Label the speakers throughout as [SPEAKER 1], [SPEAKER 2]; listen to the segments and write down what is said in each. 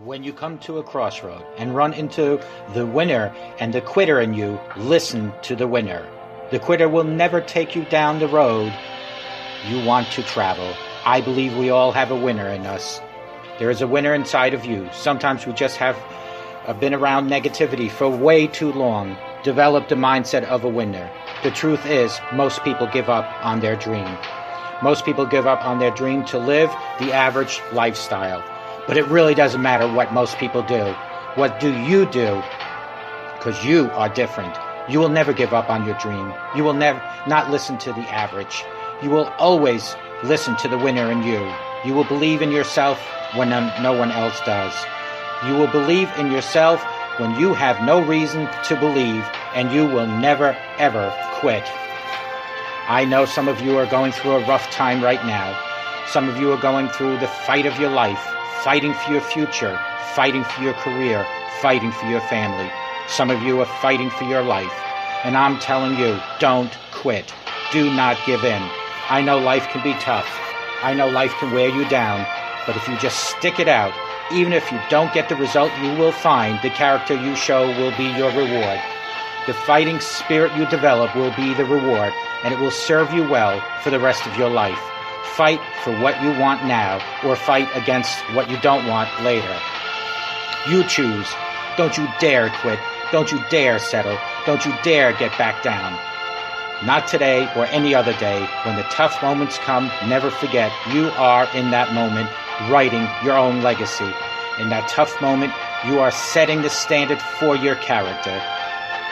[SPEAKER 1] When you come to a crossroad and run into the winner and the quitter in you, listen to the winner. The quitter will never take you down the road you want to travel. I believe we all have a winner in us. There is a winner inside of you. Sometimes we just have been around negativity for way too long, developed the mindset of a winner. The truth is, most people give up on their dream. Most people give up on their dream to live the average lifestyle. But it really doesn't matter what most people do. What do you do? Because you are different. You will never give up on your dream. You will never not listen to the average. You will always listen to the winner in you. You will believe in yourself when no one else does. You will believe in yourself when you have no reason to believe, and you will never, ever quit. I know some of you are going through a rough time right now. Some of you are going through the fight of your life. Fighting for your future, fighting for your career, fighting for your family. Some of you are fighting for your life. And I'm telling you, don't quit. Do not give in. I know life can be tough. I know life can wear you down. But if you just stick it out, even if you don't get the result, you will find the character you show will be your reward. The fighting spirit you develop will be the reward, and it will serve you well for the rest of your life. Fight for what you want now, or fight against what you don't want later. You choose. Don't you dare quit. Don't you dare settle. Don't you dare get back down. Not today or any other day. When the tough moments come, never forget you are in that moment writing your own legacy. In that tough moment, you are setting the standard for your character.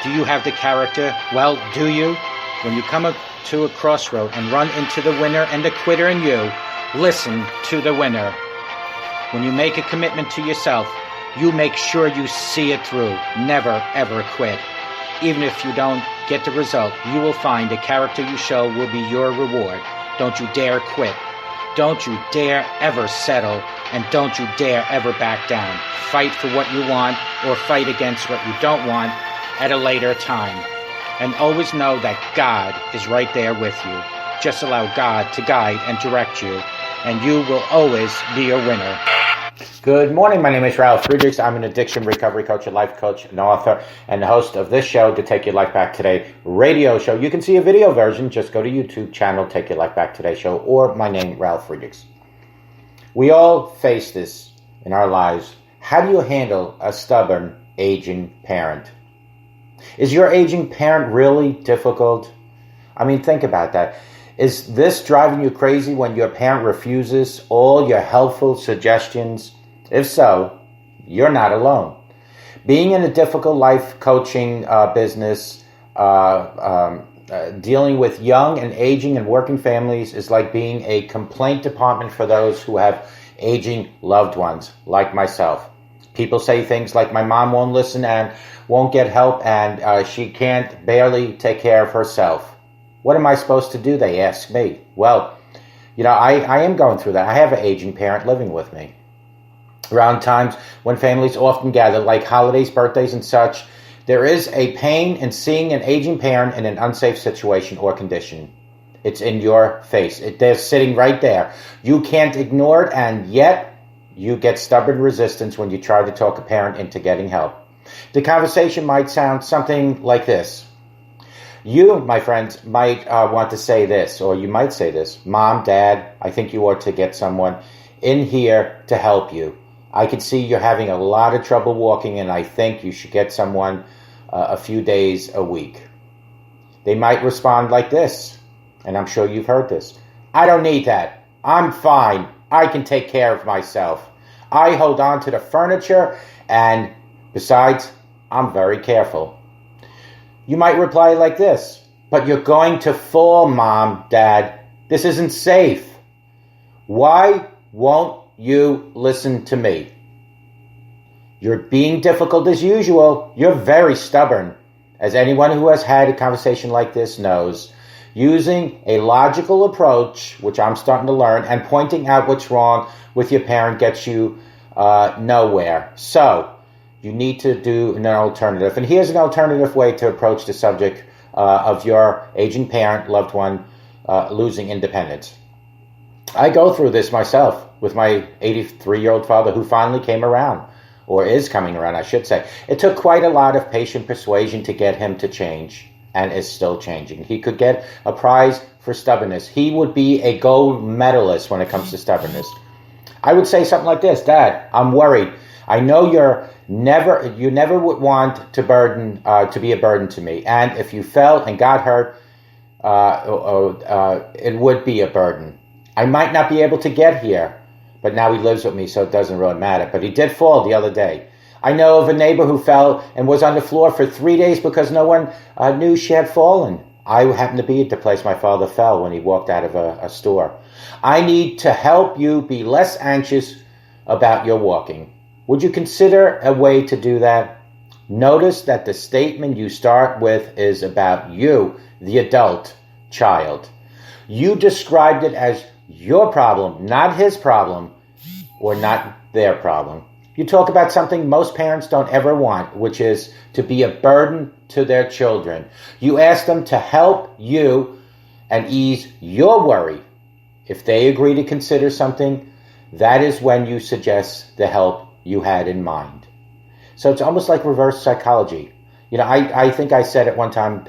[SPEAKER 1] Do you have the character? Well, do you? When you come to a crossroad and run into the winner and the quitter in you, listen to the winner. When you make a commitment to yourself, you make sure you see it through. Never, ever quit. Even if you don't get the result, you will find the character you show will be your reward. Don't you dare quit. Don't you dare ever settle, and don't you dare ever back down. Fight for what you want or fight against what you don't want at a later time. And always know that God is right there with you. Just allow God to guide and direct you, and you will always be a winner. Good morning. My name is Ralf Friedrichs. I'm an addiction recovery coach, a life coach, an author, and the host of this show, To Take Your Life Back Today radio show. You can see a video version. Just go to YouTube channel, Take Your Life Back Today show, or my name, Ralf Friedrichs. We all face this in our lives. How do you handle a stubborn, aging parent? Is your aging parent really difficult? I mean, think about that. Is this driving you crazy when your parent refuses all your helpful suggestions? If so, you're not alone. Being in a difficult life coaching business, dealing with young and aging and working families is like being a complaint department for those who have aging loved ones, like myself. People say things like, my mom won't listen and won't get help, and she can't barely take care of herself. What am I supposed to do, they ask me. Well, you know, I am going through that. I have an aging parent living with me. Around times when families often gather, like holidays, birthdays, and such, there is a pain in seeing an aging parent in an unsafe situation or condition. It's in your face. They're sitting right there. You can't ignore it, and yet you get stubborn resistance when you try to talk a parent into getting help. The conversation might sound something like this. You, my friends, might want to say this, or you might say this. Mom, Dad, I think you ought to get someone in here to help you. I can see you're having a lot of trouble walking, and I think you should get someone a few days a week. They might respond like this, and I'm sure you've heard this. I don't need that. I'm fine. I can take care of myself. I hold on to the furniture, and besides, I'm very careful. You might reply like this. But you're going to fall, Mom, Dad. This isn't safe. Why won't you listen to me? You're being difficult as usual. You're very stubborn. As anyone who has had a conversation like this knows, using a logical approach, which I'm starting to learn, and pointing out what's wrong with your parent gets you nowhere. So you need to do an alternative. And here's an alternative way to approach the subject of your aging parent, loved one, losing independence. I go through this myself with my 83-year-old father who finally came around. or is coming around, I should say. It took quite a lot of patient persuasion to get him to change, and is still changing. He could get a prize for stubbornness. He would be a gold medalist when it comes to stubbornness. I would say something like this: Dad, I'm worried. I know you never would want to be a burden to me. And if you fell and got hurt, it would be a burden. I might not be able to get here, but now he lives with me, so it doesn't really matter. But he did fall the other day. I know of a neighbor who fell and was on the floor for 3 days because no one knew she had fallen. I happened to be at the place my father fell when he walked out of a store. I need to help you be less anxious about your walking. Would you consider a way to do that? Notice that the statement you start with is about you, the adult child. You described it as your problem, not his problem, or not their problem. You talk about something most parents don't ever want, which is to be a burden to their children. You ask them to help you and ease your worry. If they agree to consider something, that is when you suggest the help you had in mind. So it's almost like reverse psychology. You know, I think I said at one time,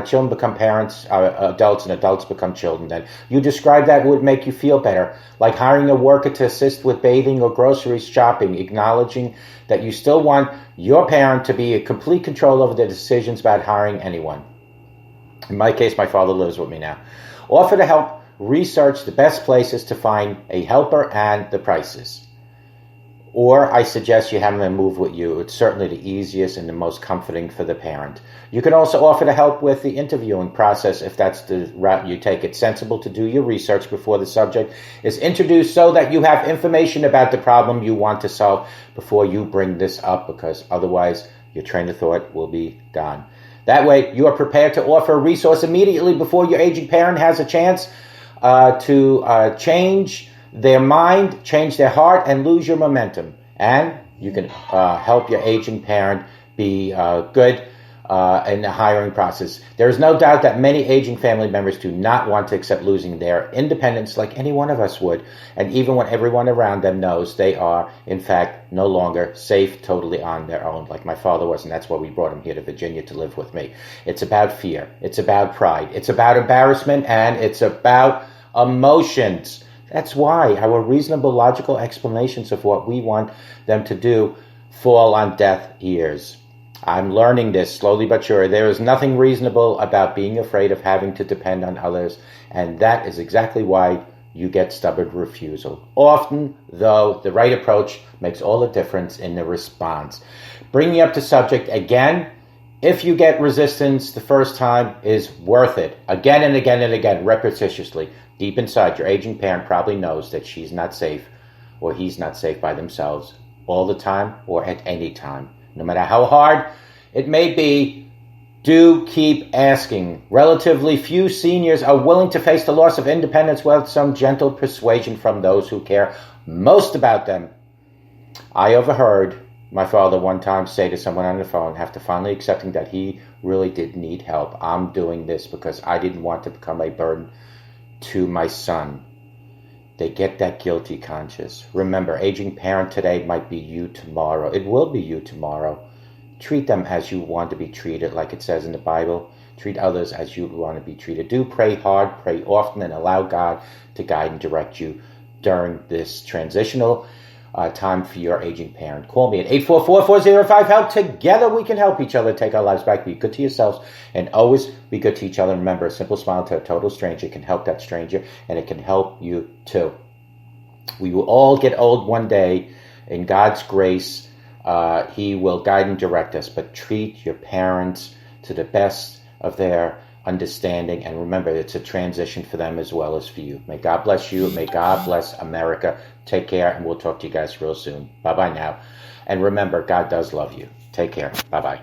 [SPEAKER 1] children become parents, adults, and adults become children. And you described that would make you feel better, like hiring a worker to assist with bathing or groceries shopping, acknowledging that you still want your parent to be in complete control over the decisions about hiring anyone. In my case, my father lives with me now. Offer to help research the best places to find a helper and the prices. Or I suggest you have them move with you. It's certainly the easiest and the most comforting for the parent. You can also offer to help with the interviewing process if that's the route you take. It's sensible to do your research before the subject is introduced so that you have information about the problem you want to solve before you bring this up, because otherwise your train of thought will be gone. That way you are prepared to offer a resource immediately before your aging parent has a chance to change their mind, change their heart, and lose your momentum. And you can help your aging parent be good in the hiring process. There is no doubt that many aging family members do not want to accept losing their independence like any one of us would. And even when everyone around them knows they are, in fact, no longer safe totally on their own, like my father was, and that's why we brought him here to Virginia to live with me. It's about fear. It's about pride. It's about embarrassment, and it's about emotions. That's why our reasonable, logical explanations of what we want them to do fall on deaf ears. I'm learning this slowly but surely. There is nothing reasonable about being afraid of having to depend on others, and that is exactly why you get stubborn refusal. Often, though, the right approach makes all the difference in the response. Bringing up the subject again, if you get resistance the first time, is worth it. Again and again and again, repetitiously. Deep inside, your aging parent probably knows that she's not safe or he's not safe by themselves all the time or at any time. No matter how hard it may be, do keep asking. Relatively few seniors are willing to face the loss of independence without some gentle persuasion from those who care most about them. I overheard my father one time say to someone on the phone, after finally accepting that he really did need help, I'm doing this because I didn't want to become a burden to my son. They get that guilty conscience. Remember, aging parent today might be you tomorrow. It will be you tomorrow. Treat them as you want to be treated, like it says in the Bible. Treat others as you want to be treated. Do pray hard, pray often, and allow God to guide and direct you during this transitional time for your aging parent. Call me at 844-405-HELP. Together we can help each other take our lives back. Be good to yourselves and always be good to each other. Remember, a simple smile to a total stranger can help that stranger, and it can help you too. We will all get old one day. In God's grace, He will guide and direct us. But treat your parents to the best of their understanding, and remember, it's a transition for them as well as for you. May God bless you. May God bless America. Take care, and we'll talk to you guys real soon. Bye-bye now. And remember, God does love you. Take care. Bye-bye.